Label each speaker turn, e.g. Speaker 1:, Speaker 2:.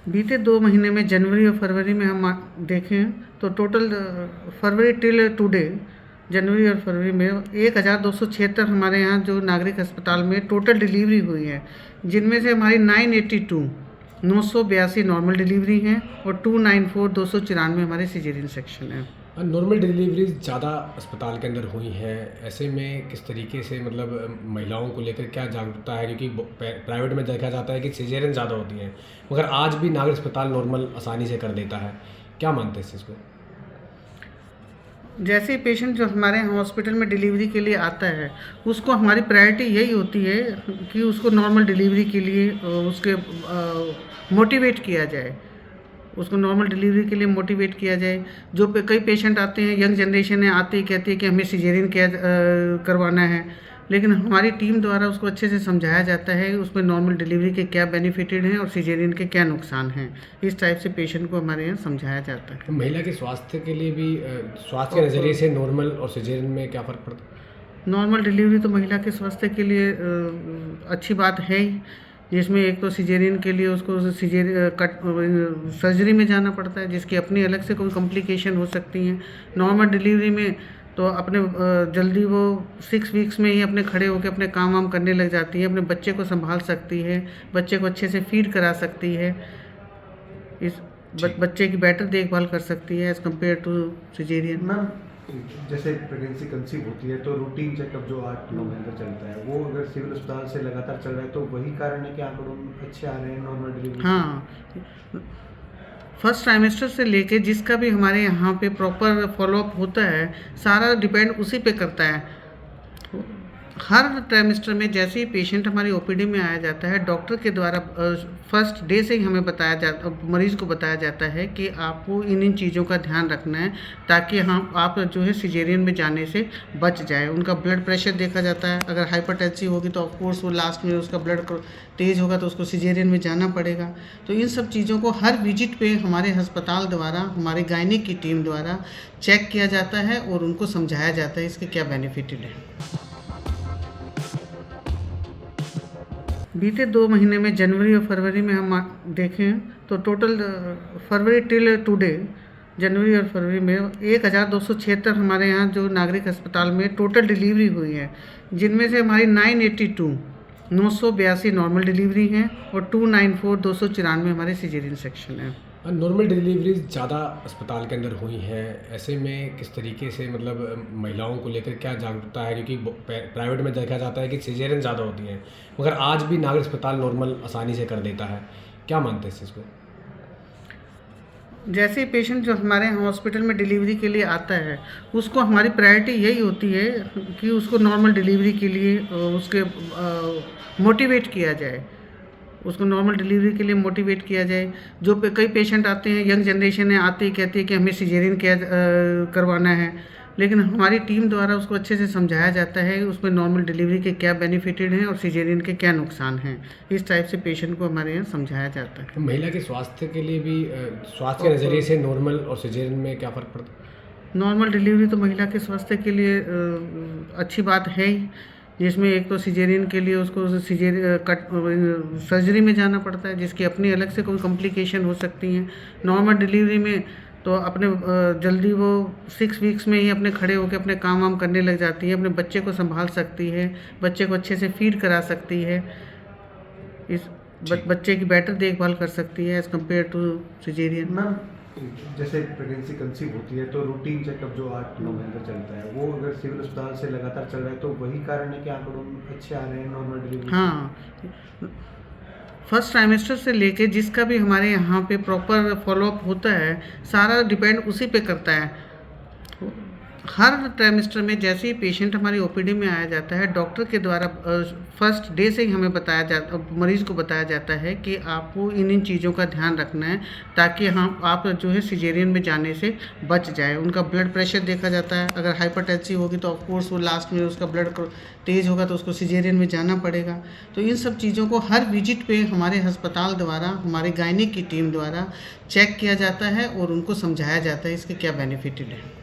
Speaker 1: बीते 2 महीने में जनवरी और फरवरी में हम देखें तो टोटल फरवरी टिल टुडे जनवरी और फरवरी में 1276 हमारे यहाँ जो नागरिक अस्पताल में टोटल डिलीवरी हुई है, जिनमें से हमारी 982 नॉर्मल डिलीवरी हैं और 294 हमारे सिजेरियन सेक्शन हैं।
Speaker 2: नॉर्मल डिलीवरीज ज़्यादा अस्पताल के अंदर हुई हैं, ऐसे में किस तरीके से मतलब महिलाओं को लेकर क्या जागरूकता है? क्योंकि प्राइवेट में देखा जाता है कि सिजेरियन ज़्यादा होती हैं, मगर आज भी नागरिक अस्पताल नॉर्मल आसानी से कर देता है। क्या मानते हैं इस चीज़ को?
Speaker 1: जैसे पेशेंट जो हमारे यहाँ हॉस्पिटल में डिलीवरी के लिए आता है, उसको हमारी प्रायोरिटी यही होती है कि उसको नॉर्मल डिलीवरी के लिए उसके मोटिवेट किया जाए, उसको नॉर्मल डिलीवरी के लिए मोटिवेट किया जाए। जो कई पेशेंट आते हैं, यंग जनरेशन है, आते ही कहती है कि हमें सिजेरियन करवाना है, लेकिन हमारी टीम द्वारा उसको अच्छे से समझाया जाता है उसमें नॉर्मल डिलीवरी के क्या बेनिफिटेड हैं और सिजेरियन के क्या नुकसान हैं। इस टाइप से पेशेंट को हमारे यहाँ समझाया जाता है।
Speaker 2: तो महिला के स्वास्थ्य के लिए भी स्वास्थ्य के नज़रिए से नॉर्मल और सिजेरियन में क्या फ़र्क पड़ता है?
Speaker 1: नॉर्मल डिलीवरी तो महिला के स्वास्थ्य के लिए अच्छी बात है ही, जिसमें एक तो सिजेरियन के लिए उसको सर्जरी में जाना पड़ता है, जिसकी अपनी अलग से कोई कॉम्प्लिकेशन हो सकती हैं। नॉर्मल डिलीवरी में तो अपने जल्दी वो 6 वीक्स में ही अपने खड़े होकर अपने काम वाम करने लग जाती है, अपने बच्चे को संभाल सकती है, बच्चे को अच्छे से फीड करा सकती है, बच्चे की बेटर देखभाल कर सकती है as compare to caesarean.
Speaker 3: Ma'am, जैसे प्रेगनेंसी कंसीव होती है तो रूटीन चेकअप जो 8-9 महीने चलता है, वो अगर सिविल अस्पताल से लगातार चल रहा है तो वही कारण है कि आंकड़ों अच्छे आ रहे हैं नॉर्मल डिलीवरी?
Speaker 1: हाँ, फर्स्ट ट्राइमेस्टर से लेके जिसका भी हमारे यहाँ पे प्रॉपर फॉलोअप होता है, सारा डिपेंड उसी पे करता है। हर ट्राइमेस्टर में जैसे ही पेशेंट हमारी ओपीडी में आया जाता है, डॉक्टर के द्वारा फर्स्ट डे से ही हमें बताया जाता, मरीज़ को बताया जाता है कि आपको इन चीज़ों का ध्यान रखना है ताकि आप जो है सिजेरियन में जाने से बच जाए। उनका ब्लड प्रेशर देखा जाता है, अगर हाइपरटेंसिव होगी तो ऑफकोर्स वो लास्ट में उसका ब्लड तेज़ होगा तो उसको सिजेरियन में जाना पड़ेगा। तो इन सब चीज़ों को हर विजिट पे हमारे अस्पताल द्वारा, हमारे गायनिक की टीम द्वारा चेक किया जाता है और उनको समझाया जाता है इसके क्या बेनिफिटेड है। बीते 2 महीने में जनवरी और फरवरी में हम देखें तो टोटल फरवरी टिल टुडे जनवरी और फरवरी में 1276 हमारे यहाँ जो नागरिक अस्पताल में टोटल डिलीवरी हुई है, जिनमें से हमारी 982 नॉर्मल डिलीवरी हैं और 294 हमारे सिजेरियन सेक्शन हैं।
Speaker 2: नॉर्मल डिलीवरीज ज़्यादा अस्पताल के अंदर हुई हैं, ऐसे में किस तरीके से मतलब महिलाओं को लेकर क्या जागरूकता है? क्योंकि प्राइवेट में देखा जाता है कि सिजेरियन ज़्यादा होती हैं, मगर आज भी नागरिक अस्पताल नॉर्मल आसानी से कर देता है। क्या मानते हैं इस चीज़ को?
Speaker 1: जैसे पेशेंट जो हमारे यहाँ हॉस्पिटल में डिलीवरी के लिए आता है, उसको हमारी प्रायोरिटी यही होती है कि उसको नॉर्मल डिलीवरी के लिए उसके मोटिवेट किया जाए, उसको नॉर्मल डिलीवरी के लिए मोटिवेट किया जाए। जो कई पेशेंट आते हैं, यंग जनरेशन है, आते ही कहती है कि हमें सिजेरियन करवाना है, लेकिन हमारी टीम द्वारा उसको अच्छे से समझाया जाता है उसमें नॉर्मल डिलीवरी के क्या बेनिफिटेड हैं और सिजेरियन के क्या नुकसान हैं। इस टाइप से पेशेंट को हमारे यहाँ समझाया जाता है।
Speaker 2: तो महिला के स्वास्थ्य के लिए भी स्वास्थ्य के नज़रिए से नॉर्मल और सिजेरियन में क्या फ़र्क पड़ता है?
Speaker 1: नॉर्मल डिलीवरी तो महिला के स्वास्थ्य के लिए अच्छी बात है ही, जिसमें एक तो सिजेरियन के लिए उसको सर्जरी में जाना पड़ता है, जिसकी अपनी अलग से कोई कॉम्प्लिकेशन हो सकती हैं। नॉर्मल डिलीवरी में तो अपने जल्दी वो 6 वीक्स में ही अपने खड़े होकर अपने काम वाम करने लग जाती है, अपने बच्चे को संभाल सकती है, बच्चे को अच्छे से फीड करा सकती है, बच्चे की बेटर देखभाल कर सकती है as compare to caesarean.
Speaker 3: Ma'am, जैसे प्रेगनेंसी कंसीव होती है तो रूटीन चेकअप जो 8-9 महीने चलता है, वो अगर सिविल अस्पताल से लगातार चल रहा है तो वही कारण है कि आंकड़ों अच्छे आ रहे हैं नॉर्मल डिलीवरी?
Speaker 1: हाँ, फर्स्ट ट्राइमेस्टर से लेके जिसका भी हमारे यहाँ पे प्रॉपर फॉलोअप होता है, सारा डिपेंड उसी पे करता है। हर ट्राइमेस्टर में जैसे ही पेशेंट हमारी ओपीडी में आया जाता है, डॉक्टर के द्वारा फर्स्ट डे से ही हमें बताया जाता, मरीज़ को बताया जाता है कि आपको इन चीज़ों का ध्यान रखना है ताकि आप जो है सिजेरियन में जाने से बच जाए। उनका ब्लड प्रेशर देखा जाता है, अगर हाइपरटेंसिव होगी तो ऑफकोर्स वो लास्ट में उसका ब्लड तेज़ होगा तो उसको सिजेरियन में जाना पड़ेगा। तो इन सब चीज़ों को हर विजिट पे हमारे अस्पताल द्वारा, हमारे गायनिक की टीम द्वारा चेक किया जाता है और उनको समझाया जाता है इसके क्या बेनिफिटेड है।